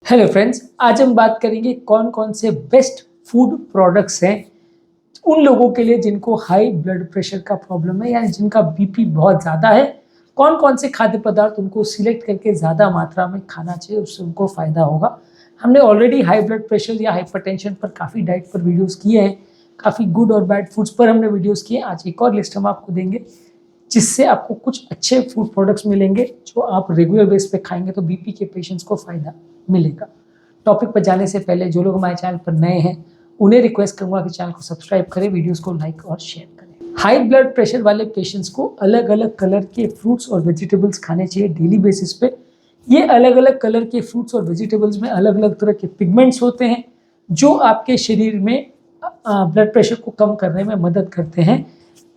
Hello friends, आज हम बात करेंगे कौन कौन से बेस्ट फूड प्रोडक्ट्स हैं उन लोगों के लिए जिनको हाई ब्लड प्रेशर का प्रॉब्लम है, यानी जिनका बीपी बहुत ज़्यादा है। कौन कौन से खाद्य पदार्थ उनको सिलेक्ट करके ज़्यादा मात्रा में खाना चाहिए, उससे उनको फ़ायदा होगा। हमने ऑलरेडी हाई ब्लड प्रेशर या हाइपरटेंशन पर काफ़ी डाइट पर वीडियोस किए हैं, काफ़ी गुड और बैड फूड्स पर हमने वीडियोस किए। आज एक और लिस्ट हम आपको देंगे जिससे आपको कुछ अच्छे फूड प्रोडक्ट्स मिलेंगे जो आप रेगुलर बेस पे खाएंगे तो बीपी के पेशेंट्स को फ़ायदा मिलेगा। टॉपिक पर जाने से पहले जो लोग हमारे चैनल पर नए हैं उन्हें रिक्वेस्ट करूंगा कि चैनल को सब्सक्राइब करें, वीडियोस को लाइक और शेयर करें। हाई ब्लड प्रेशर वाले पेशेंट्स को अलग अलग कलर के फ्रूट्स और वेजिटेबल्स खाने चाहिए डेली बेसिस पे। ये अलग अलग कलर के फ्रूट्स और वेजिटेबल्स में अलग अलग तरह के पिगमेंट्स होते हैं जो आपके शरीर में ब्लड प्रेशर को कम करने में मदद करते हैं।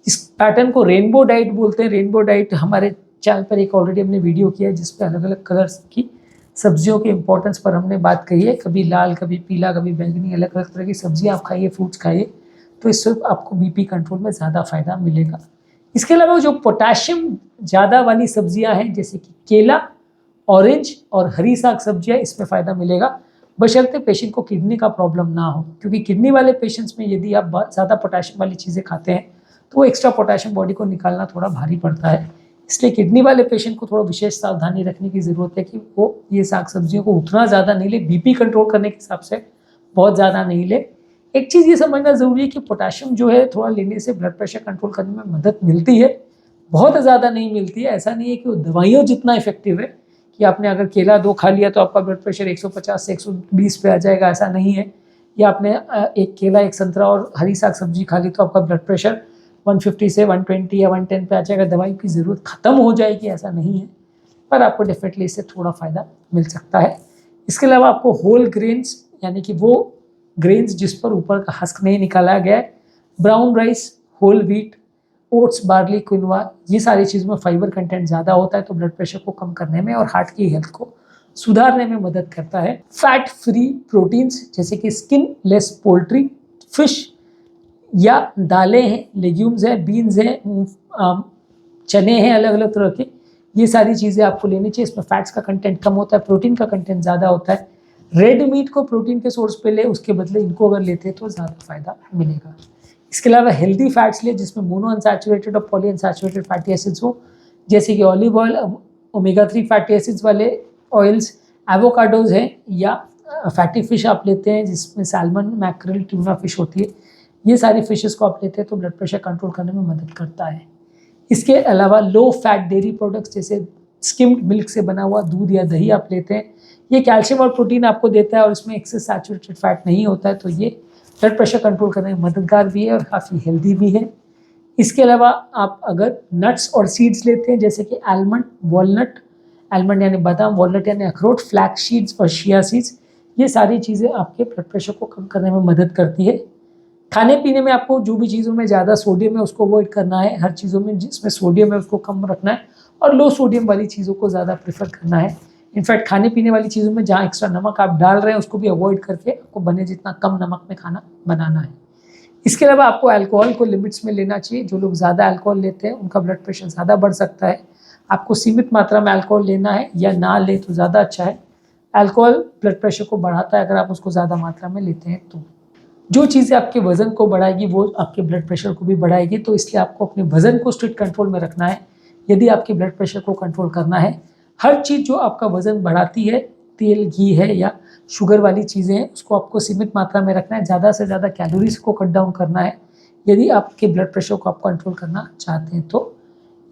इस पैटर्न को रेनबो डाइट बोलते हैं। रेनबो डाइट हमारे चैनल पर एक ऑलरेडी हमने वीडियो किया है जिसपे अलग अलग कलर्स की सब्जियों के इंपॉर्टेंस पर हमने बात कही है। कभी लाल, कभी पीला, कभी बैंगनी, अलग अलग तरह की सब्जियां आप खाइए, फ्रूट्स खाइए, तो इससे आपको बीपी कंट्रोल में ज़्यादा फायदा मिलेगा। इसके अलावा जो पोटाशियम ज़्यादा वाली सब्जियां हैं जैसे कि केला, ऑरेंज और हरी साग सब्जियां, इसमें फ़ायदा मिलेगा बशर्ते पेशेंट को किडनी का प्रॉब्लम ना हो, क्योंकि किडनी वाले पेशेंट्स में यदि आप बहुत ज़्यादा पोटाशियम वाली चीज़ें खाते हैं तो वो एक्स्ट्रा पोटाशियम बॉडी को निकालना थोड़ा भारी पड़ता है। इसलिए किडनी वाले पेशेंट को थोड़ा विशेष सावधानी रखने की ज़रूरत है कि वो ये साग सब्जियों को उतना ज़्यादा नहीं ले, बीपी कंट्रोल करने के हिसाब से बहुत ज़्यादा नहीं ले। एक चीज़ ये समझना ज़रूरी है कि पोटाशियम जो है थोड़ा लेने से ब्लड प्रेशर कंट्रोल करने में मदद मिलती है, बहुत ज़्यादा नहीं मिलती है। ऐसा नहीं है कि वो दवाइयों जितना इफेक्टिव है कि आपने अगर केला 2 खा लिया तो आपका ब्लड प्रेशर 150 से 120 पे आ जाएगा, ऐसा नहीं है। या आपने एक केला, एक संतरा और हरी साग सब्जी खा ली तो आपका ब्लड प्रेशर 150 से 120 या 110 पे आ जाएगा, दवाई की ज़रूरत ख़त्म हो जाएगी, ऐसा नहीं है। पर आपको डेफिनेटली इससे थोड़ा फ़ायदा मिल सकता है। इसके अलावा आपको होल ग्रेन्स, यानी कि वो ग्रेन्स जिस पर ऊपर का हस्क नहीं निकाला गया है, brown rice, whole wheat, oats, barley, quinoa, ये सारी चीज़ों में फाइबर कंटेंट ज़्यादा होता है तो ब्लड प्रेशर को कम करने में और हार्ट की हेल्थ को सुधारने में मदद करता है। फैट फ्री प्रोटीन्स जैसे कि स्किन लेस पोल्ट्री, फिश या दालें हैं, लेग्यूम्स हैं, बीन्स हैं, चने हैं अलग अलग तरह के, ये सारी चीज़ें आपको लेनी चाहिए। इसमें फैट्स का कंटेंट कम होता है, प्रोटीन का कंटेंट ज़्यादा होता है। रेड मीट को प्रोटीन के सोर्स पे ले, उसके बदले इनको अगर लेते हैं तो ज़्यादा फायदा मिलेगा। इसके अलावा हेल्दी फैट्स ले जिसमें मोनो अनसैचुरेटेड और पॉली अनसैचुरेटेड फैटी एसिड्स हो, जैसे कि olive oil, omega 3 fatty acids वाले ऑयल्स, एवोकाडोज हैं, या फैटी फिश आप लेते हैं जिसमें सैल्मन, मैक्रेल, ट्यूना फिश होती है, ये सारी फिशेस को आप लेते हैं तो ब्लड प्रेशर कंट्रोल करने में मदद करता है। इसके अलावा लो फैट डेयरी प्रोडक्ट्स जैसे स्किम्ड मिल्क से बना हुआ दूध या दही आप लेते हैं, ये कैल्शियम और प्रोटीन आपको देता है और इसमें एक्सेस सैचुरेटेड फैट नहीं होता है, तो ये ब्लड प्रेशर कंट्रोल करने में मददगार भी है और काफ़ी हेल्दी भी है। इसके अलावा आप अगर नट्स और सीड्स लेते हैं जैसे कि आलमंड, वॉलनट, आलमंड यानी बादाम, वॉलनट यानी अखरोट, फ्लैक्स सीड्स और शिया सीड्स, ये सारी चीज़ें आपके ब्लड प्रेशर को कम करने में मदद करती है। खाने पीने में आपको जो भी चीज़ों में ज़्यादा सोडियम है उसको अवॉइड करना है, हर चीज़ों में जिसमें सोडियम है उसको कम रखना है और लो सोडियम वाली चीज़ों को ज़्यादा प्रेफर करना है। इनफैक्ट खाने पीने वाली चीज़ों में जहाँ एक्स्ट्रा नमक आप डाल रहे हैं उसको भी अवॉइड करके आपको बने जितना कम नमक में खाना बनाना है। इसके अलावा आपको अल्कोहल को लिमिट्स में लेना चाहिए। जो लोग ज़्यादा अल्कोहल लेते हैं उनका ब्लड प्रेशर ज़्यादा बढ़ सकता है। आपको सीमित मात्रा में अल्कोहल लेना है या ना ले तो ज़्यादा अच्छा है। अल्कोहल ब्लड प्रेशर को बढ़ाता है अगर आप उसको ज़्यादा मात्रा में लेते हैं तो। जो चीज़ें आपके वज़न को बढ़ाएगी वो आपके ब्लड प्रेशर को भी बढ़ाएगी, तो इसलिए आपको अपने वज़न को स्ट्रिक्ट कंट्रोल में रखना है यदि आपके ब्लड प्रेशर को कंट्रोल करना है। हर चीज़ जो आपका वज़न बढ़ाती है, तेल, घी है या शुगर वाली चीज़ें हैं, उसको आपको सीमित मात्रा में रखना है। ज़्यादा से ज़्यादा कैलोरीज को कट डाउन करना है यदि आपके ब्लड प्रेशर को आप कंट्रोल करना चाहते हैं तो।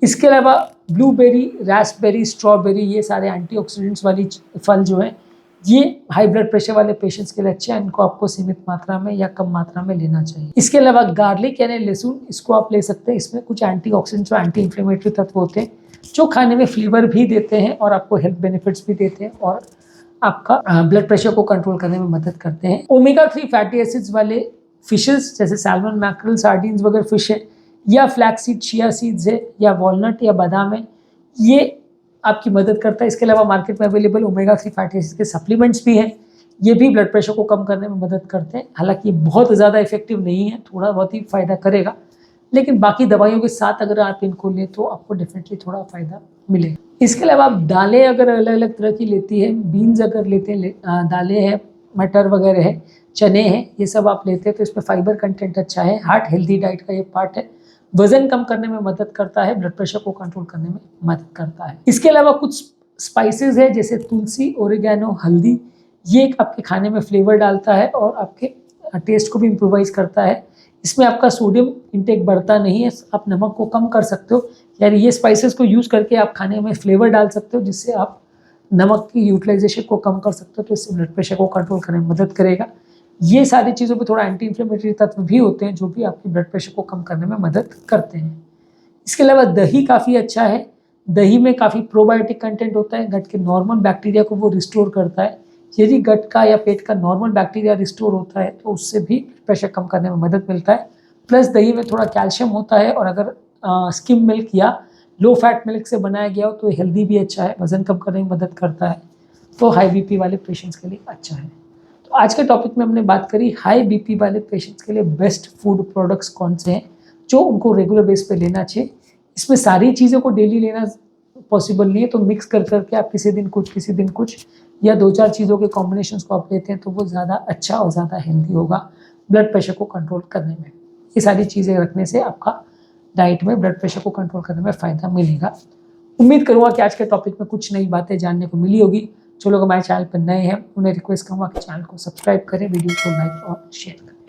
इसके अलावा ब्लूबेरी, रास्पबेरी, स्ट्रॉबेरी, ये सारे एंटीऑक्सीडेंट्स वाली फल जो हैं ये हाई ब्लड प्रेशर वाले पेशेंट्स के लिए अच्छे हैं, इनको आपको सीमित मात्रा में या कम मात्रा में लेना चाहिए। इसके अलावा गार्लिक यानी लहसुन, इसको आप ले सकते हैं। इसमें कुछ एंटीऑक्सीडेंट्स और एंटी इन्फ्लेमेटरी तत्व होते हैं जो खाने में फ्लेवर भी देते हैं और आपको हेल्थ बेनिफिट्स भी देते हैं और आपका ब्लड प्रेशर को कंट्रोल करने में मदद करते हैं। ओमेगा 3 फैटी एसिड्स वाले फिशेस जैसे सैल्मन, मैक्रेल, सार्डिन्स वगैरह फिश है, या फ्लैक्स सीड, चिया सीड्स है, या वॉलनट या बादाम है, ये आपकी मदद करता है। इसके अलावा मार्केट में अवेलेबल ओमेगा 3 फैटी एसिड्स के सप्लीमेंट्स भी हैं, ये भी ब्लड प्रेशर को कम करने में मदद करते हैं। हालांकि ये बहुत ज़्यादा इफेक्टिव नहीं है, थोड़ा बहुत ही फ़ायदा करेगा, लेकिन बाकी दवाइयों के साथ अगर आप इनको लें तो आपको डेफिनेटली थोड़ा फ़ायदा मिलेगा। इसके अलावा आप दालें अगर अलग अलग तरह की लेती है, बीन्स अगर लेते हैं, दालें हैं, मटर वगैरह है, चने हैं, ये सब आप लेते हैं तो इसमें फाइबर कंटेंट अच्छा है, हार्ट हेल्दी डाइट का ये पार्ट है, वजन कम करने में मदद करता है, ब्लड प्रेशर को कंट्रोल करने में मदद करता है। इसके अलावा कुछ स्पाइसेस है जैसे तुलसी, ओरिगेनो, हल्दी, ये एक आपके खाने में फ्लेवर डालता है और आपके टेस्ट को भी इम्प्रोवाइज करता है। इसमें आपका सोडियम इंटेक बढ़ता नहीं है, आप नमक को कम कर सकते हो, यानी ये स्पाइसेस को यूज़ करके आप खाने में फ्लेवर डाल सकते हो जिससे आप नमक की यूटिलाइजेशन को कम कर सकते हो, तो इससे ब्लड प्रेशर को कंट्रोल करने में मदद करेगा। ये सारी चीज़ों पे थोड़ा एंटी इन्फ्लेमेटरी तत्व भी होते हैं जो भी आपके ब्लड प्रेशर को कम करने में मदद करते हैं। इसके अलावा दही काफ़ी अच्छा है, दही में काफ़ी प्रोबायोटिक कंटेंट होता है, गट के नॉर्मल बैक्टीरिया को वो रिस्टोर करता है। यदि गट का या पेट का नॉर्मल बैक्टीरिया रिस्टोर होता है तो उससे भी प्रेशर कम करने में मदद मिलता है। प्लस दही में थोड़ा कैल्शियम होता है और अगर स्किम मिल्क या लो फैट मिल्क से बनाया गया हो तो हेल्दी भी अच्छा है, वजन कम करने में मदद करता है, तो हाई बीपी वाले पेशेंट्स के लिए अच्छा है। तो आज के टॉपिक में हमने बात करी हाई बीपी वाले पेशेंट्स के लिए बेस्ट फूड प्रोडक्ट्स कौन से हैं जो उनको रेगुलर बेस पे लेना चाहिए। इसमें सारी चीज़ों को डेली लेना पॉसिबल नहीं है, तो मिक्स कर करके आप किसी दिन कुछ या 2-4 चीज़ों के कॉम्बिनेशंस को आप लेते हैं तो वो ज़्यादा अच्छा और ज़्यादा हेल्दी होगा ब्लड प्रेशर को कंट्रोल करने में। ये सारी चीज़ें रखने से आपका डाइट में ब्लड प्रेशर को कंट्रोल करने में फ़ायदा मिलेगा। उम्मीद करूँगा कि आज के टॉपिक में कुछ नई बातें जानने को मिली होगी। जो लोग हमारे चैनल पर नए हैं उन्हें रिक्वेस्ट करूँगा कि चैनल को सब्सक्राइब करें, वीडियो को लाइक और शेयर करें।